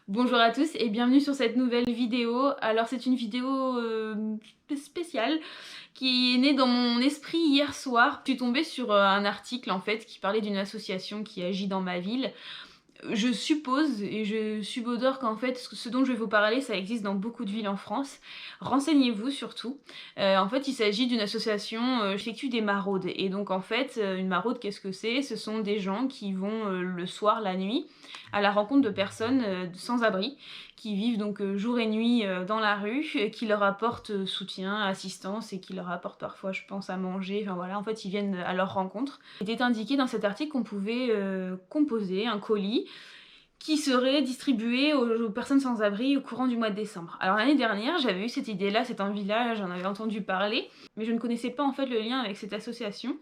Bonjour à tous et bienvenue sur cette nouvelle vidéo. Alors c'est une vidéo spéciale qui est née dans mon esprit hier soir. Je suis tombée sur un article en fait qui parlait d'une association qui agit dans ma ville. Je suppose et je subodore qu'en fait ce dont je vais vous parler ça existe dans beaucoup de villes en France. Renseignez-vous surtout. En fait il s'agit d'une association qui effectue des maraudes et donc en fait une maraude qu'est-ce que c'est? Ce sont des gens qui vont le soir, la nuit à la rencontre de personnes sans abri qui vivent donc jour et nuit dans la rue, qui leur apportent soutien, assistance et qui leur apportent parfois je pense à manger, enfin voilà en fait ils viennent à leur rencontre. Il était indiqué dans cet article qu'on pouvait composer un colis qui serait distribué aux personnes sans abri au courant du mois de décembre. Alors l'année dernière, j'avais eu cette idée-là, c'est un village, j'en avais entendu parler, mais je ne connaissais pas en fait le lien avec cette association.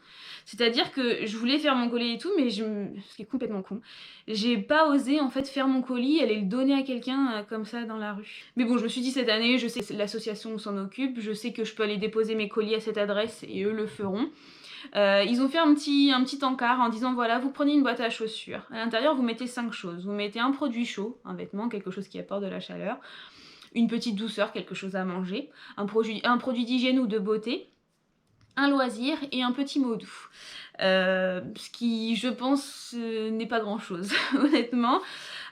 C'est-à-dire que je voulais faire mon colis et tout, mais ce qui est complètement con, j'ai pas osé en fait faire mon colis, aller le donner à quelqu'un comme ça dans la rue. Mais bon, je me suis dit cette année, je sais que l'association s'en occupe, je sais que je peux aller déposer mes colis à cette adresse et eux le feront. Ils ont fait un petit encart en disant voilà, vous prenez une boîte à chaussures. À l'intérieur, vous mettez 5 choses. Vous mettez un produit chaud, un vêtement, quelque chose qui apporte de la chaleur, une petite douceur, quelque chose à manger, un produit d'hygiène ou de beauté, un loisir et un petit mot doux. Ce qui, je pense, n'est pas grand chose, honnêtement.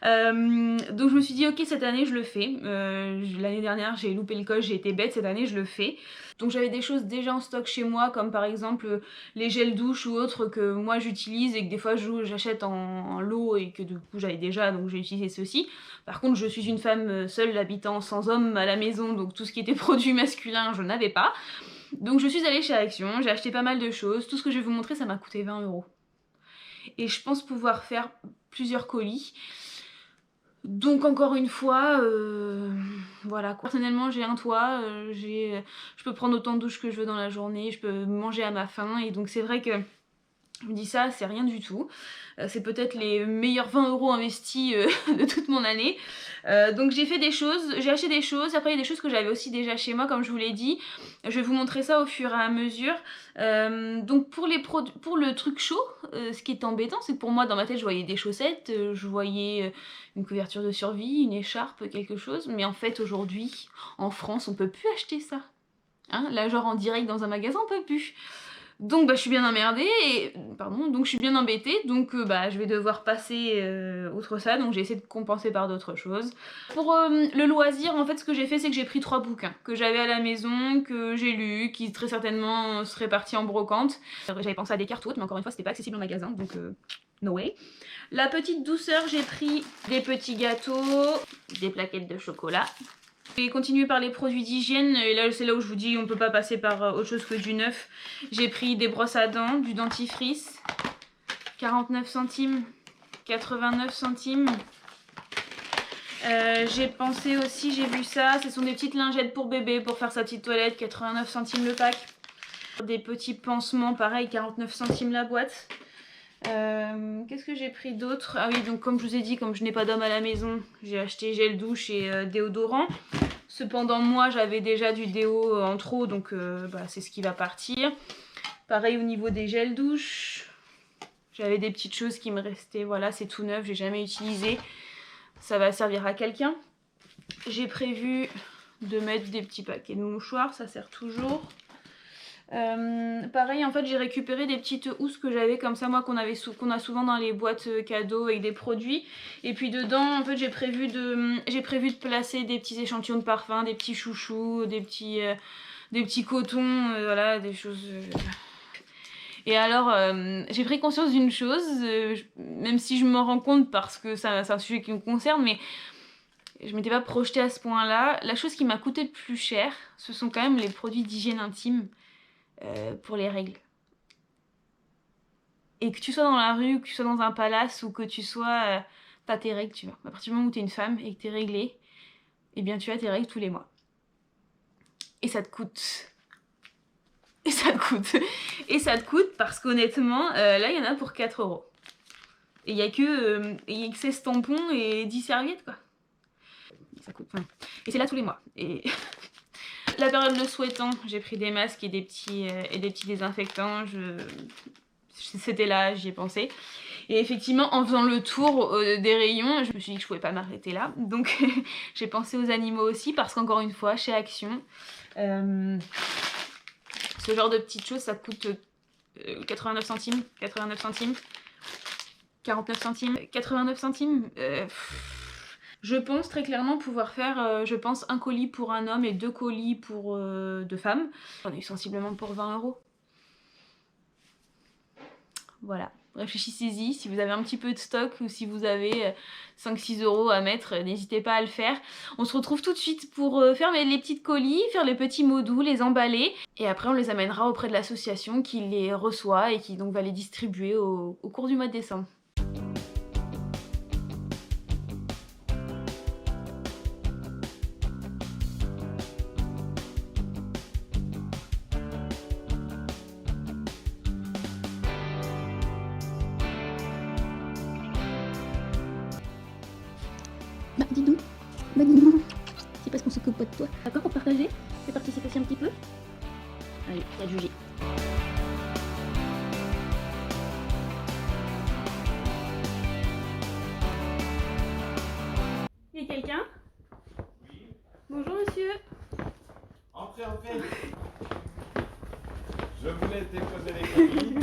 Donc je me suis dit ok cette année je le fais. L'année dernière j'ai loupé le coche, j'ai été bête, cette année je le fais. Donc j'avais des choses déjà en stock chez moi comme par exemple les gels douche ou autres que moi j'utilise et que des fois j'achète en lot et que du coup j'avais déjà donc j'ai utilisé ceci. Par contre je suis une femme seule habitant sans homme à la maison donc tout ce qui était produit masculin je n'avais pas. Donc je suis allée chez Action, j'ai acheté pas mal de choses. Tout ce que je vais vous montrer ça m'a coûté 20 €. Et je pense pouvoir faire plusieurs colis. Donc encore une fois, voilà quoi. Personnellement j'ai un toit, je peux prendre autant de douches que je veux dans la journée, je peux manger à ma faim et donc c'est vrai que je me dis ça, c'est rien du tout. C'est peut-être les meilleurs 20 € investis de toute mon année. Donc j'ai fait des choses, j'ai acheté des choses, après il y a des choses que j'avais aussi déjà chez moi comme je vous l'ai dit. Je vais vous montrer ça au fur et à mesure. Donc pour le truc chaud, ce qui est embêtant c'est que pour moi dans ma tête je voyais des chaussettes, je voyais une couverture de survie, une écharpe, quelque chose. Mais en fait aujourd'hui, en France on peut plus acheter ça. Hein, là genre en direct dans un magasin on peut plus. Donc bah je suis bien emmerdée et donc je suis bien embêtée donc bah je vais devoir passer outre ça donc j'ai essayé de compenser par d'autres choses. Pour le loisir en fait ce que j'ai fait c'est que j'ai pris 3 bouquins que j'avais à la maison, que j'ai lus, qui très certainement seraient partis en brocante. J'avais pensé à des cartes autres mais encore une fois c'était pas accessible en magasin donc no way. La petite douceur j'ai pris des petits gâteaux, des plaquettes de chocolat. J'ai continué par les produits d'hygiène et là c'est là où je vous dis on peut pas passer par autre chose que du neuf. J'ai pris des brosses à dents, du dentifrice, 49 centimes, 89 centimes. J'ai pensé aussi, j'ai vu ça, ce sont des petites lingettes pour bébé pour faire sa petite toilette, 89 centimes le pack. Des petits pansements, pareil, 49 centimes la boîte. Qu'est-ce que j'ai pris d'autre? Ah oui, donc comme je vous ai dit, comme je n'ai pas d'homme à la maison, j'ai acheté gel douche et déodorant. Cependant, moi, j'avais déjà du déo en trop, donc bah, c'est ce qui va partir. Pareil au niveau des gels douche. J'avais des petites choses qui me restaient, voilà, c'est tout neuf, j'ai jamais utilisé. Ça va servir à quelqu'un. J'ai prévu de mettre des petits paquets de mouchoirs, ça sert toujours. Pareil en fait j'ai récupéré des petites housses que j'avais comme ça moi qu'on a souvent dans les boîtes cadeaux avec des produits et puis dedans en fait j'ai prévu de placer des petits échantillons de parfum, des petits chouchous, des petits cotons, voilà des choses et alors j'ai pris conscience d'une chose, même si je m'en rends compte parce que c'est un sujet qui me concerne mais je m'étais pas projetée à ce point là. La chose qui m'a coûté le plus cher ce sont quand même les produits d'hygiène intime. Pour les règles. Et que tu sois dans la rue, que tu sois dans un palace ou que tu sois... t'as tes règles, tu vois. À partir du moment où t'es une femme et que t'es réglée, eh bien tu as tes règles tous les mois. Et ça te coûte. Et ça te coûte. Et ça te coûte parce qu'honnêtement, là il y en a pour 4 €. Et il y a que 16 tampons et 10 serviettes quoi. Et ça coûte. Enfin, et c'est là tous les mois. Et... La période le souhaitant, j'ai pris des masques et des petits désinfectants. C'était là, j'y ai pensé. Et effectivement, en faisant le tour des rayons, je me suis dit que je pouvais pas m'arrêter là. Donc j'ai pensé aux animaux aussi parce qu'encore une fois, chez Action, ce genre de petites choses, ça coûte 89 centimes, 49 centimes, 49 centimes, 89 centimes. Je pense très clairement pouvoir faire, je pense, un colis pour un homme et 2 colis pour 2 femmes. J'en ai eu sensiblement pour 20 €. Voilà, réfléchissez-y, si vous avez un petit peu de stock ou si vous avez 5-6 € à mettre, n'hésitez pas à le faire. On se retrouve tout de suite pour faire les petites colis, faire les petits mots doux, les emballer. Et après on les amènera auprès de l'association qui les reçoit et qui donc va les distribuer au cours du mois de décembre. Bah dis donc, bah dis donc, c'est parce qu'on s'occupe pas de toi. D'accord pour partager et participer aussi un petit peu. Allez, t'as jugé. Il y a quelqu'un? Oui. Bonjour monsieur. Entrez, entrez. Je vous laisse déposer les colis.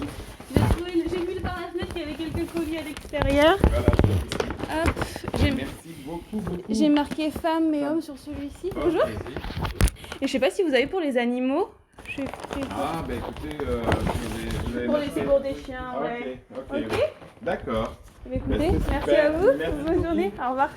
J'ai vu par la fenêtre qu'il y avait quelques colis à l'extérieur. Voilà, Hop, merci beaucoup, beaucoup. j'ai marqué femmes et hommes sur celui-ci. Bonjour. Et je sais pas si vous avez pour les animaux. Ah, bah écoutez, vous avez Pour marqué. laisser pour des chiens, Ah, ouais. ok. Ok. D'accord. Écoutez, Bah, c'est merci super. à vous. Merci Bonne beaucoup. journée. Au revoir.